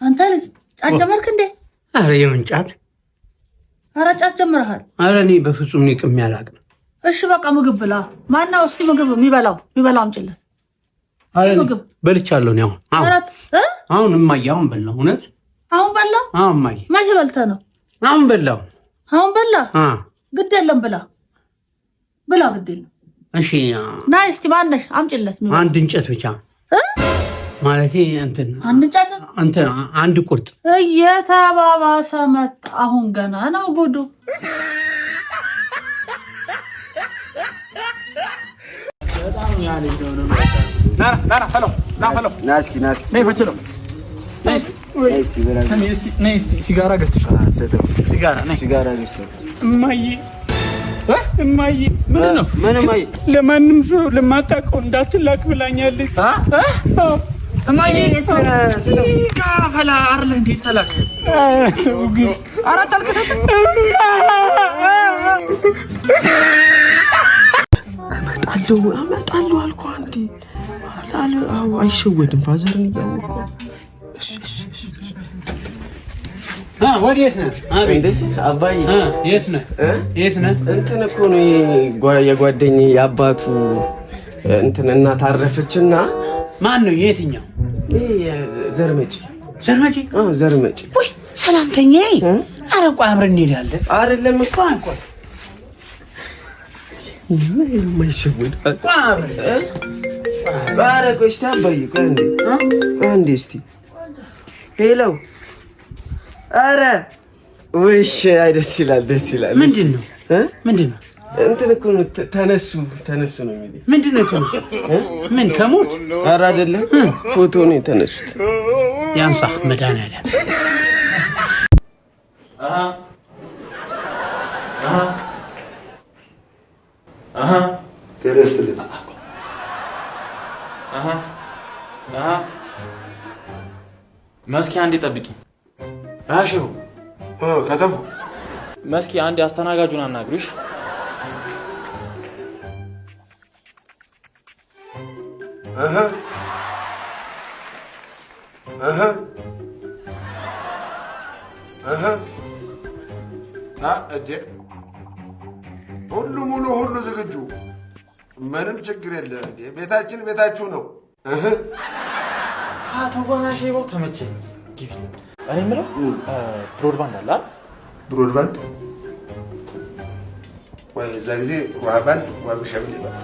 አንተ ልጅ ጫት ጀመርክ እንዴ? አረ የምን ጫት? አረ ጫት ጀመርሃል? አረ እኔ በፍጹም ቅም ያላቅም። እሺ በቃ ምግብ ብላ። ማነው እስቲ ምግብ የሚበላው አምጪለት። አረ ምግብ በልቻለሁ ነው አሁን እማዬ አሁን በላው። እውነት አሁን በላው? አሁን እማዬ መቼ በልተህ ነው? አሁን በላው። አሁን በላ? ግድ የለም ብላ ግድ የለም። እሺ ና እስቲ ማነሽ አምጪለት። አንድ እንጨት ብቻ ማለቴ እንትን አንድ ቁርጥ እየተባባሰ መጣ። አሁን ገና ነው ጉዱ። በጣም ያለኝ ነው። ና ፈሎ ናስኪ ነይ ፈችሎ ነይ እስቲ ሲጋራ ገዝተሻል? ሲጋራ ገዝተሻል? እማዬ ምንድን ነው? ለማንም ሰው ለማታውቀው እንዳትላክ ብላኛለች። እማዬ ፈላ አይደለ እንዴ? ተላክ አራት አልከሰተ አመጣለሁ አልኩ አንዴ አለ። አዎ አይሸወድም። ፋዘርን እያወቀ ወዴት ነህ? እንዴ አባዬ የት ነህ? እንትን እኮ ነው የጓደኛዬ የአባቱ እንትን እናት አረፈችና። ማን ነው? የትኛው? ዘርመጪ። አዎ ዘርመጪ። ወይ ሰላምተኛዬ። ኧረ ቆይ አብረን እንሄዳለን። አይደለም እኮ ምን የማይሸወድ ኧረ ቆይ እስኪ አባዬ ቆይ አንዴ እስኪ ሄሎ። ኧረ ውይ አይ ደስ ይላል። ምንድን ነው? እንትን እኮ ነው ተነሱ ነው የሚለው። ምንድን ነው ተነሱ? ምን ከሞት? ኧረ አይደለም ፎቶ ነው የተነሱት። ያንሳ መድኃኒዓለም መስኪ አንዴ ጠብቂ። አሽው ከተፉ መስኪ አንዴ አስተናጋጁን አናግሩሽ። ሁሉ ዝግጁ፣ ምንም ችግር የለ። እንዴ ቤታችን ቤታችሁ ነው። አቶ ጎናሽ ይበው ተመቸኝ። ግቢ። እኔ የምለው ብሮድባንድ አለ አይደል? ብሮድባንድ ወይ እዛ ጊዜ ዋባንድ ዋብሸበሌ ባንድ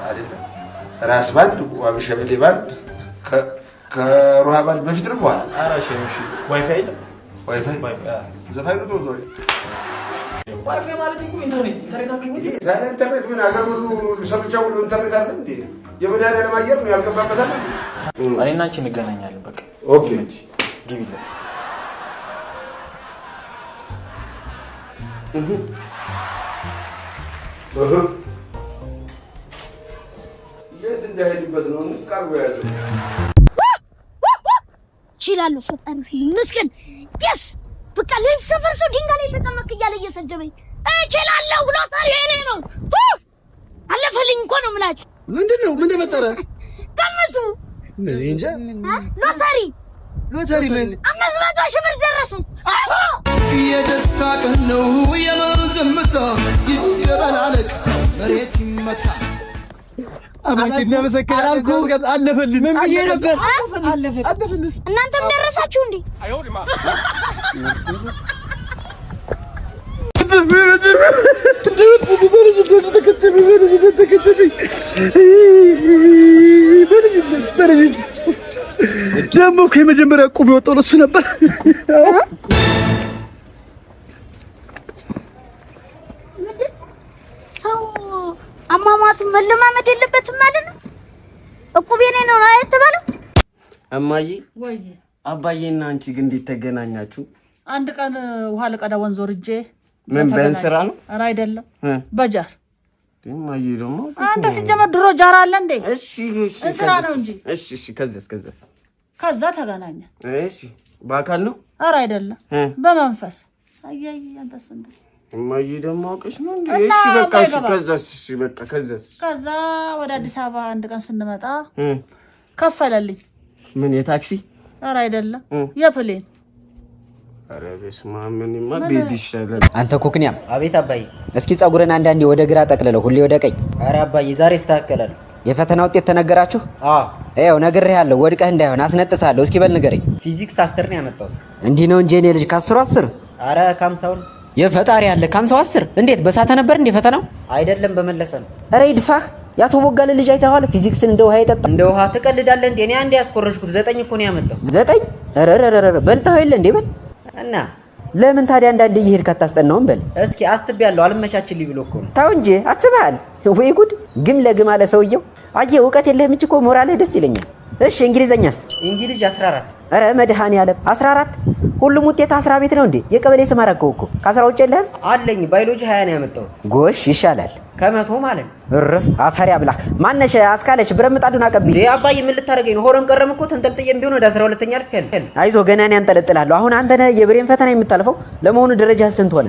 አይደለም፣ ራስ ባንድ ዋብሸበሌ ባንድ ከሩሃ ባንድ በፊት ነው። በኋላ ኧረ እሺ ዋይፋይ የለም? ዋይፋይ ዘፋኝ ነው ተወው። ዋይፋይ ማለት እኮ ኢንተርኔት አክሊሙ ኢንተርኔት ምን አገር ሁሉ ሰርቻው ሁሉ ኢንተርኔት አለ እንዴ? የመድኃኒዓለም አየር ነው ያልገባበት አይደል? እኔና አንቺ እንገናኛለን። በቃ ኦኬ ግቢልኝ። የት እንዳሄድበት ነው ቃርቦ ያዘው። ይችላል ፈጣሪ ምስኪን yes በቃ ለሰፈር ሰው ድንጋይ ላይ ተቀመጥ እያለ እየሰደበኝ እችላለሁ። ሎተሪ የኔ ነው አለፈልኝ እኮ ነው የምላችሁ። ምንድነው? ምን ተፈጠረ? ገምቱ። ምን እንጃ። ሎተሪ ምን 500 ሺህ ብር ደረሰ። የደስታ ቀን ነው የመንዝምታ ይደበላለቅ መሬት ይመታ። አባቴ ለመሰከር አለፈልን። ምን ብዬ ነበር? አለፈልን። እናንተም ደረሳችሁ እንዴ? ደግሞ እኮ የመጀመሪያ ቁብ የወጣው እሱ ነበር። ሰው አሟሟቱ መለማመድ የለበትም ማለት ነው። እቁብ የኔ ነው አይተባለው። እማዬ ወይ አባዬና አንቺ ግን እንዴት ተገናኛችሁ? አንድ ቀን ውሃ ለቀዳ ወንዝ ወርጄ ምን በእንስራ ነው? ኧረ አይደለም በጃር። እማዬ ደግሞ አንተ ሲጀመር ድሮ ጃር አለ እንዴ? እሺ እንስራ ነው እንጂ። እሺ ከዛ ተገናኘ። እሺ በአካል ነው? ኧረ አይደለም በመንፈስ። አያይ አንተስ እንዴ? እማዬ ደግሞ አውቀሽ ነው እንዴ? እሺ በቃ ከዛ ወደ አዲስ አበባ አንድ ቀን ስንመጣ ከፈለልኝ። ምን የታክሲ? ኧረ አይደለም የፕሌን ኧረ በስመ አብ ምንማ ቤት ይሻላል። አንተ ኮክኒያም አቤት አባዬ እስኪ ጸጉርን አንዳንዴ ወደ ግራ ጠቅልለው ሁሌ ወደ ቀኝ። ኧረ አባዬ ዛሬ ይስተካከላል። የፈተና ውጤት ተነገራችሁ? ይኸው ነግሬሃለሁ ወድቀህ እንዳይሆን አስነጥሳለሁ። እስኪ በል ንገረኝ። ፊዚክስ 10 ነው ያመጣው። እንዲህ ነው እንጂ እኔ ልጅ ከ10 10 ኧረ ከ50 የፈጣሪ ያለ ከ50 10 እንዴት በሳተ ነበር እንዴ ፈተናው? አይደለም በመለሰ ነው። ኧረ ይድፋህ ያቶ ቦጋለ ልጅ አይተኸዋል? ፊዚክስን እንደ ውሃ ይጠጣ። እንደ ውሃ ትቀልዳለህ እንዴ? እኔ አንዴ ያስቆረሽኩት 9 እኮ ነው ያመጣው። 9 ኧረ በልተኸው የለ እንዴ? በል እና ለምን ታዲያ አንዳንዴ እየሄድክ አታስጠናውም? በል እስኪ አስቤያለሁ አልመቻችልኝ ብሎ እኮ ነው። ታው እንጂ አስበሃል ወይ ጉድ! ግም ለግም አለ ሰውየው። አየህ እውቀት የለህም እንጂ እኮ ሞራልህ ደስ ይለኛል። እሺ እንግሊዘኛስ? እንግሊዝ 14 ኧረ መድኃኒዓለም 14 ሁሉም ውጤት 10 ቤት ነው እንዴ? የቀበሌ ስም አደረገው እኮ ከ10 ውጭ የለህም? አለኝ ባዮሎጂ 20 ነው ያመጣው። ጎሽ ይሻላል ከመቶ ማለት እርፍ አፈር ያብላክ። ማነሽ አስካለች ብረምጣዱን አቀብኝ። አባዬ ምን ልታረገኝ ነው? ሆረም ቀረም እኮ ተንጠልጥዬም ቢሆን ወደ 12ኛ አልፌያለሁ። አይዞህ ገና እኔ አንጠለጥላለሁ። አሁን አንተ ነህ የብሬን ፈተና የምታልፈው። ለመሆኑ ደረጃህ ስንት ሆነ?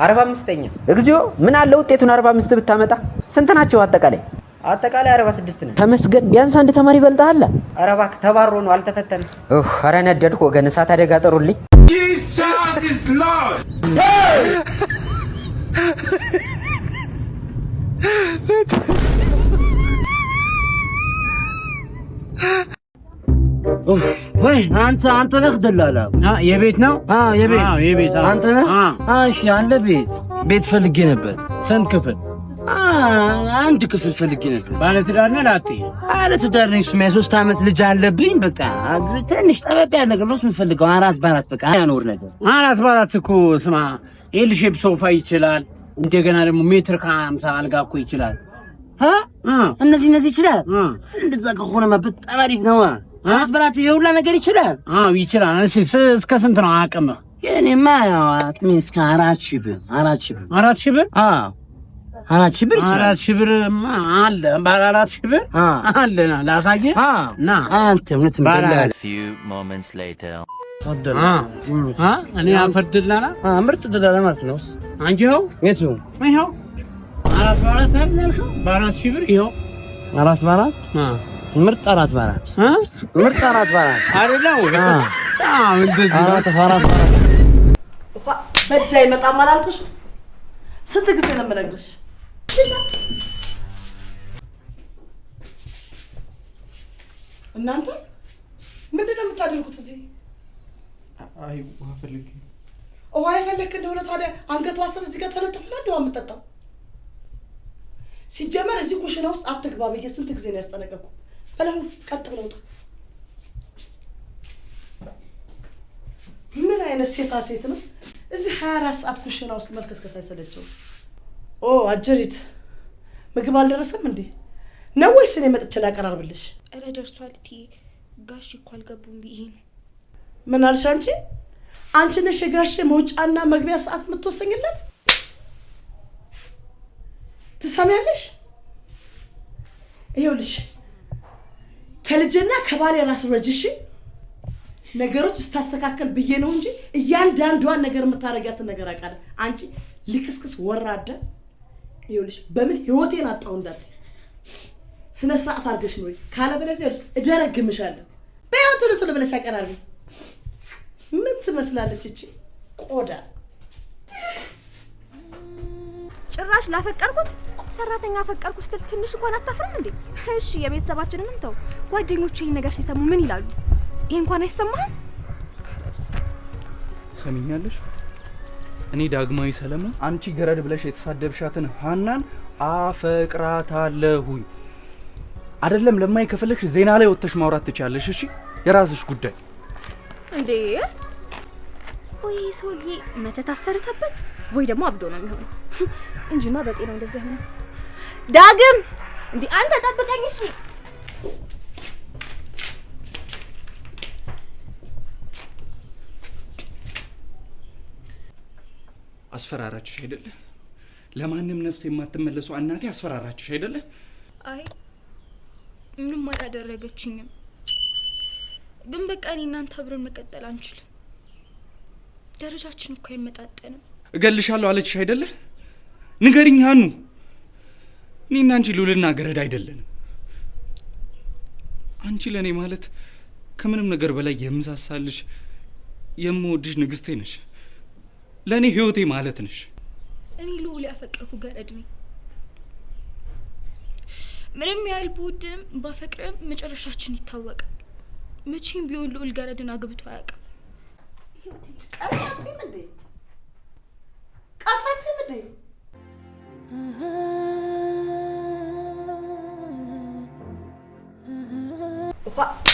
45ኛ። እግዚኦ ምን አለ ውጤቱን 45 ብታመጣ። ስንት ናቸው አጠቃላይ? አጠቃላይ 46 ነው። ተመስገን ቢያንስ አንድ ተማሪ ይበልጣል። ኧረ እባክህ ተባሮ ነው አልተፈተንም። ኧረ ነደድኩ ወገን እሳት አደጋ ጥሩልኝ። Jesus is Lord. ወይ አንተ ነህ ደላላ? የቤት ነው? የቤት አንተ ነህ? እሺ አለ ቤት ፈልጌ ነበር። ስንት ክፍል? አንድ ክፍል ፈልጌ ነበር። ባለ ትዳር ነህ? ላጤ ባለ ትዳር ነኝ። እሱማ የ3 ዓመት ልጅ አለብኝ። በቃ ትንሽ ጠበብ ያለ ነገር ነው የምፈልገው። 4 በ4 በቃ ያኖር ነገር 4 በ4 እኮ ስማ ኤል ሼፕ ሶፋ ይችላል። እንደገና ደግሞ ሜትር ከ50 አልጋ እኮ ይችላል። እነዚህ ይችላል። እንደዛ ከሆነማ በጣም አሪፍ ነው። 4 በ4 የሁላ ነገር ይችላል። ይችላል። እሺ እስከ ስንት ነው አቅምህ? የኔማ አቅሜ እስከ 4,000 ብር። 4,000 ብር? 4,000 ብር ይችላል። 4,000 ብር አለ። 4,000 ብር አለ። ላሳየህ ና አንተ ምንት ምትላል? few moments later እኔ አፈርድላና ምርጥ ደላላ ማለት ነው። አንቺው የቱ ይሄው 4 በ4 አልነው 4,000 ብር ይሄው 4 በ4 ምርጥ 4 በ4 ምርጥ 4 በ4 አይደለም። እንደዚህ 4 በ4 በጃ ይመጣም አላልኩሽ? ስንት ጊዜ ነው የምነግርሽ? እናንተ ምንድን ነው የምታደርጉት እዚህ? አይ ውሃ ፈልጌ። ውሃ የፈለክ እንደሆነ ታዲያ አንገቷ ስር እዚህ ጋር ተለጥፍና እንደው የምጠጣው። ሲጀመር እዚህ ኩሽና ውስጥ አትግባ ብዬ ስንት ጊዜ ነው ያስጠነቀቅኩ? በለው ቀጥ ብለው ውጣ። ምን አይነት ሴት ነው እዚህ 24 ሰዓት ኩሽና ውስጥ መልከስከስ አይሰለቸው? አጀሪት ምግብ አልደረሰም እንዴ ነው ወይስ እኔ መጥቼ ላቀራርብልሽ? ኧረ ደርሷል እትዬ። ጋሽ እኮ አልገቡም ብዬ ነው። ምን አልሽ አንቺ? አንቺ ነሽ ጋሽ መውጫና መግቢያ ሰዓት የምትወሰኝለት? ትሰሚያለሽ? ይኸውልሽ ከልጅና ከባሌ ራስ ወጅሽ ነገሮች ስታስተካከል ብዬ ነው እንጂ እያንዳንዷን ነገር የምታረጋትን ነገር አውቃለሁ። አንቺ ልክስክስ ወራደ ይኸውልሽ በምን ህይወቴን አጣው እንዳት ስነ ስርዓት አድርገሽ ነው ካለበለዚያ ይኸውልሽ እደረግምሻለሁ። በህይወት ነው ስለበለሽ አቀራርቢ። ምን ትመስላለች እቺ ቆዳ? ጭራሽ ላፈቀርኩት ሰራተኛ አፈቀርኩ ስትል ትንሽ እንኳን አታፍርም እንዴ? እሺ የቤተሰባችንንም ተው፣ ጓደኞቹ ይሄን ነገር ሲሰሙ ምን ይላሉ? ይሄ እንኳን አይሰማህም? ሰሚኛለሽ? እኔ ዳግማዊ ሰለሞን አንቺ ገረድ ብለሽ የተሳደብሻትን ሃናን አፈቅራታለሁ። አይደለም ለማይከፈለሽ ዜና ላይ ወጥተሽ ማውራት ትቻለሽ። እሺ የራስሽ ጉዳይ እንዴ። ወይ ሰውዬ መተት አሰርተበት ወይ ደግሞ አብዶ ነው የሚሆነው እንጂማ በጤናው እንደዚህ አይሆንም። ዳግም እንዴ አንተ ጠብቀኝ እሺ። አስፈራራችሽ አይደለ? ለማንም ነፍስ የማትመለሱ እናቴ አስፈራራችሽ አይደለ? አይ ምንም አላደረገችኝም፣ ግን በቃ እኔ እናንተ አብረን መቀጠል አንችልም። ደረጃችን እኮ አይመጣጠንም። እገልሻለሁ አለችሽ አይደለ? ንገሪኝ ሃኑ፣ እኔና አንቺ ሉልና ገረድ አይደለንም። አንቺ ለኔ ማለት ከምንም ነገር በላይ የምሳሳልሽ የምወድሽ ንግስቴ ነሽ። ለእኔ ህይወቴ ማለት ነሽ። እኔ ልዑል ያፈቀርኩ ገረድ ነኝ። ምንም ያህል ብወድም ባፈቅርም መጨረሻችን ይታወቃል። መቼም ቢሆን ልዑል ገረድን አግብቶ አያውቅም። ቀሳቴም እንዴ ቀሳቴም እንዴ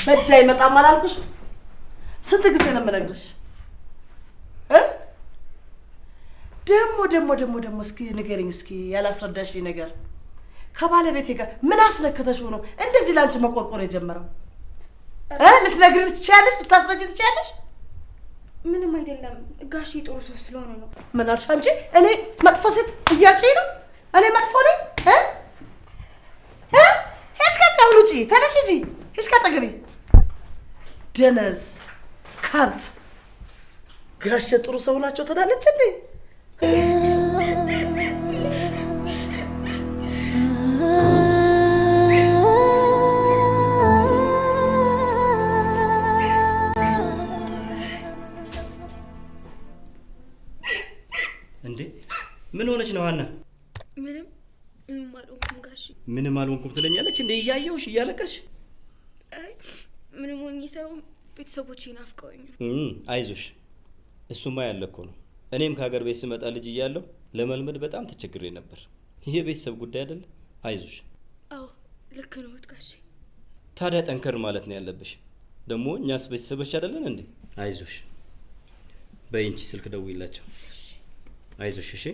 በእጅ አይመጣም አላልኩሽ? ስንት ጊዜ ነው የምነግርሽ? ደግሞ እስኪ ንገሪኝ እስኪ ያላስረዳሽኝ ነገር ከባለቤቴ ጋር ምን አስነክተሽው ነው እንደዚህ ላንቺ መቆርቆር የጀመረው? ልትነግሪኝ ትችያለሽ? ልታስረጂ ትችያለሽ? ምንም አይደለም ጋሺ ጥሩ ሰው ስለሆነ ነው። ምን አልሽ አንቺ? እኔ መጥፎ ሴት እያልሽኝ ነው? እኔ መጥፎ ነኝ? ሂጂ ከአሁን ውጪ ተነሽ ሂጂ። ሂጂ ከአጠገቤ ደነዝ ካንት ጋሼ ጥሩ ሰው ናቸው ትላለች እንዴ? እንዴ ምን ሆነች ነው ሀና? ምንም አልሆንኩም ጋሺ። ምንም አልሆንኩም ትለኛለች እንዴ እያየሁሽ እያለቀስሽ? አይ ምንም ሆኜ ሳይሆን ቤተሰቦቼ ናፍቀውኛል። አይዞሽ እሱማ ያለ እኮ ነው። እኔም ከሀገር ቤት ስመጣ ልጅ እያለሁ ለመልመድ በጣም ተቸግሬ ነበር። ይሄ ቤተሰብ ጉዳይ አይደለ? አይዞሽ። አዎ ልክ ነው ጋሺ። ታዲያ ጠንከር ማለት ነው ያለብሽ። ደግሞ እኛስ ቤተሰቦች አይደለን እንዴ? አይዞሽ። በይንቺ ስልክ ደውይላቸው። አይዞሽ እሺ?